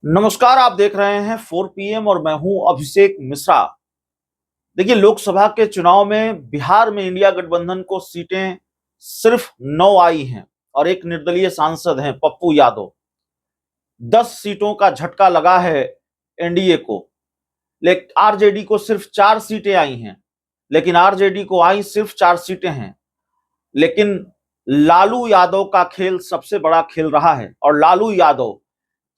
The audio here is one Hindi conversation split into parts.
नमस्कार। आप देख रहे हैं 4 PM और मैं हूं अभिषेक मिश्रा। देखिए, लोकसभा के चुनाव में बिहार में इंडिया गठबंधन को सीटें सिर्फ 9 आई हैं और एक निर्दलीय सांसद हैं पप्पू यादव। 10 सीटों का झटका लगा है एनडीए को। लेकिन आरजेडी को सिर्फ 4 सीटें आई हैं, लेकिन आरजेडी को आई सिर्फ 4 सीटें हैं। लेकिन लालू यादव का खेल सबसे बड़ा खेल रहा है और लालू यादव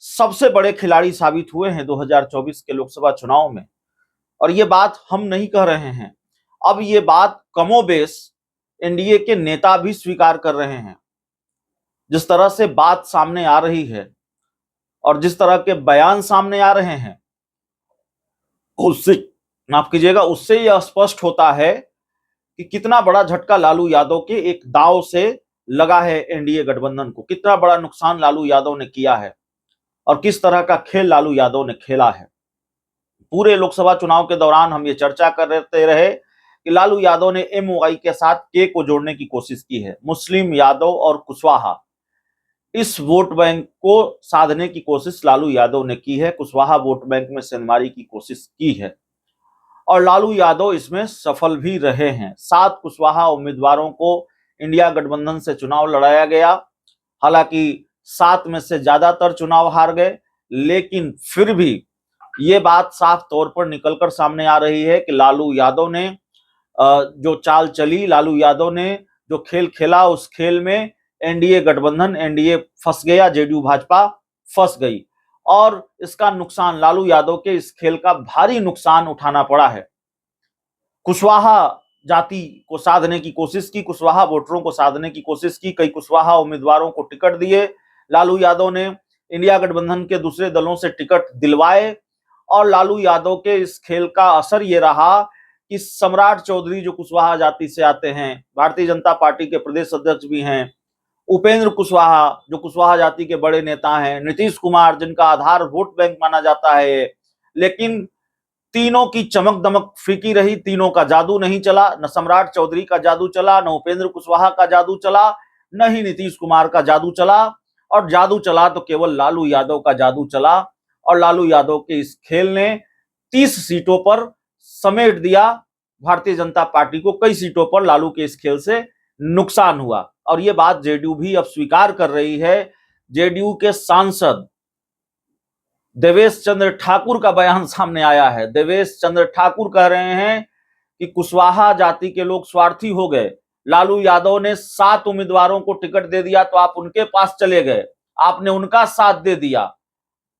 सबसे बड़े खिलाड़ी साबित हुए हैं 2024 के लोकसभा चुनाव में। और ये बात हम नहीं कह रहे हैं, अब ये बात कमोबेश एनडीए के नेता भी स्वीकार कर रहे हैं। जिस तरह से बात सामने आ रही है और जिस तरह के बयान सामने आ रहे हैं, उससे माफ कीजिएगा, उससे यह स्पष्ट होता है कि कितना बड़ा झटका लालू यादव के एक दांव से लगा है एनडीए गठबंधन को, कितना बड़ा नुकसान लालू यादव ने किया है और किस तरह का खेल लालू यादव ने खेला है। पूरे लोकसभा चुनाव के दौरान हम ये चर्चा करते रहे कि लालू यादव ने एमओआई के साथ के को जोड़ने की कोशिश की है। मुस्लिम, यादव और कुशवाहा, इस वोट बैंक को साधने की कोशिश लालू यादव ने की है। कुशवाहा वोट बैंक में सेंधमारी की कोशिश की है और लालू यादव इसमें सफल भी रहे हैं। 7 कुशवाहा उम्मीदवारों को इंडिया गठबंधन से चुनाव लड़ाया गया। हालांकि 7 में से ज्यादातर चुनाव हार गए, लेकिन फिर भी ये बात साफ तौर पर निकलकर सामने आ रही है कि लालू यादव ने जो चाल चली, लालू यादव ने जो खेल खेला, उस खेल में एनडीए गठबंधन, एनडीए फंस गया, जेडीयू भाजपा फंस गई और इसका नुकसान, लालू यादव के इस खेल का भारी नुकसान उठाना पड़ा है। कुशवाहा जाति को साधने की कोशिश की, कुशवाहा वोटरों को साधने की कोशिश की, कई कुशवाहा उम्मीदवारों को टिकट दिए लालू यादव ने, इंडिया गठबंधन के दूसरे दलों से टिकट दिलवाए और लालू यादव के इस खेल का असर ये रहा कि सम्राट चौधरी जो कुशवाहा जाति से आते हैं, भारतीय जनता पार्टी के प्रदेश अध्यक्ष भी हैं, उपेंद्र कुशवाहा जो कुशवाहा जाति के बड़े नेता हैं, नीतीश कुमार जिनका आधार वोट बैंक माना जाता है, लेकिन तीनों की चमक दमक फीकी रही, तीनों का जादू नहीं चला। न सम्राट चौधरी का जादू चला, न उपेंद्र कुशवाहा का जादू चला, न ही नीतीश कुमार का जादू चला, और जादू चला तो केवल लालू यादव का जादू चला। और लालू यादव के इस खेल ने 30 सीटों पर समेट दिया भारतीय जनता पार्टी को। कई सीटों पर लालू के इस खेल से नुकसान हुआ और ये बात जेडीयू भी अब स्वीकार कर रही है। जेडीयू के सांसद देवेश चंद्र ठाकुर का बयान सामने आया है। देवेश चंद्र ठाकुर कह रहे हैं कि कुशवाहा जाति के लोग स्वार्थी हो गए। लालू यादव ने 7 उम्मीदवारों को टिकट दे दिया तो आप उनके पास चले गए, आपने उनका साथ दे दिया,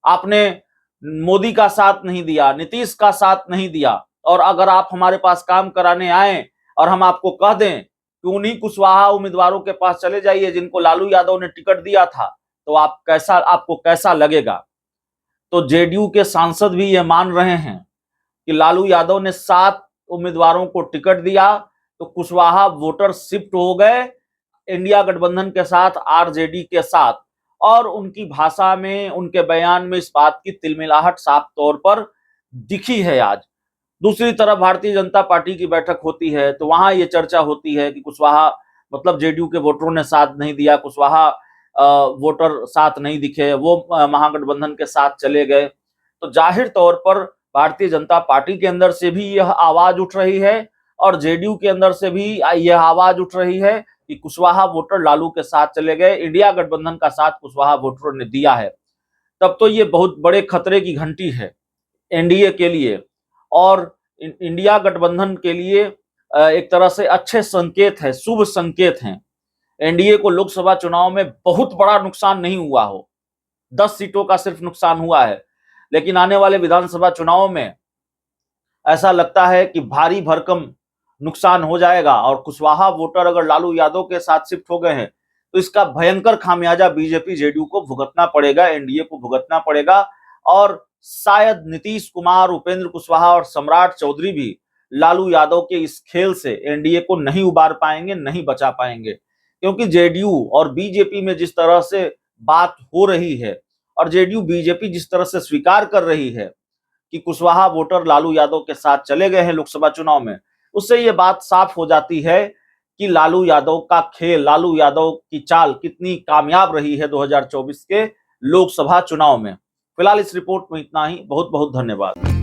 आपने मोदी का साथ नहीं दिया, नीतीश का साथ नहीं दिया। और अगर आप हमारे पास काम कराने आए और हम आपको कह दें कि उन्हीं कुशवाहा उम्मीदवारों के पास चले जाइए जिनको लालू यादव ने टिकट दिया था, तो आपको कैसा लगेगा। तो जेडीयू के सांसद भी ये मान रहे हैं कि लालू यादव ने 7 उम्मीदवारों को टिकट दिया तो कुशवाहा वोटर शिफ्ट हो गए इंडिया गठबंधन के साथ, आरजेडी के साथ। और उनकी भाषा में, उनके बयान में इस बात की तिलमिलाहट साफ तौर पर दिखी है आज। दूसरी तरफ भारतीय जनता पार्टी की बैठक होती है तो वहां ये चर्चा होती है कि कुशवाहा, मतलब जेडीयू के वोटरों ने साथ नहीं दिया, कुशवाहा वोटर साथ नहीं दिखे, वो महागठबंधन के साथ चले गए। तो जाहिर तौर पर भारतीय जनता पार्टी के अंदर से भी यह आवाज उठ रही है और जेडीयू के अंदर से भी यह आवाज उठ रही है कि कुशवाहा वोटर लालू के साथ चले गए, इंडिया गठबंधन का साथ कुशवाहा वोटरों ने दिया है। तब तो ये बहुत बड़े खतरे की घंटी है एनडीए के लिए और इंडिया गठबंधन के लिए एक तरह से अच्छे संकेत है, शुभ संकेत हैं। एनडीए को लोकसभा चुनाव में बहुत बड़ा नुकसान नहीं हुआ हो, 10 सीटों का सिर्फ नुकसान हुआ है, लेकिन आने वाले विधानसभा चुनाव में ऐसा लगता है कि भारी भरकम नुकसान हो जाएगा। और कुशवाहा वोटर अगर लालू यादव के साथ शिफ्ट हो गए हैं तो इसका भयंकर खामियाजा बीजेपी जेडीयू को भुगतना पड़ेगा, एनडीए को भुगतना पड़ेगा। और शायद नीतीश कुमार, उपेंद्र कुशवाहा और सम्राट चौधरी भी लालू यादव के इस खेल से एनडीए को नहीं उबार पाएंगे, नहीं बचा पाएंगे। क्योंकि जेडीयू और बीजेपी में जिस तरह से बात हो रही है और जेडीयू बीजेपी जिस तरह से स्वीकार कर रही है कि कुशवाहा वोटर लालू यादव के साथ चले गए हैं लोकसभा चुनाव में, उससे ये बात साफ हो जाती है कि लालू यादव का खेल, लालू यादव की चाल कितनी कामयाब रही है 2024 के लोकसभा चुनाव में। फिलहाल इस रिपोर्ट में इतना ही। बहुत बहुत धन्यवाद।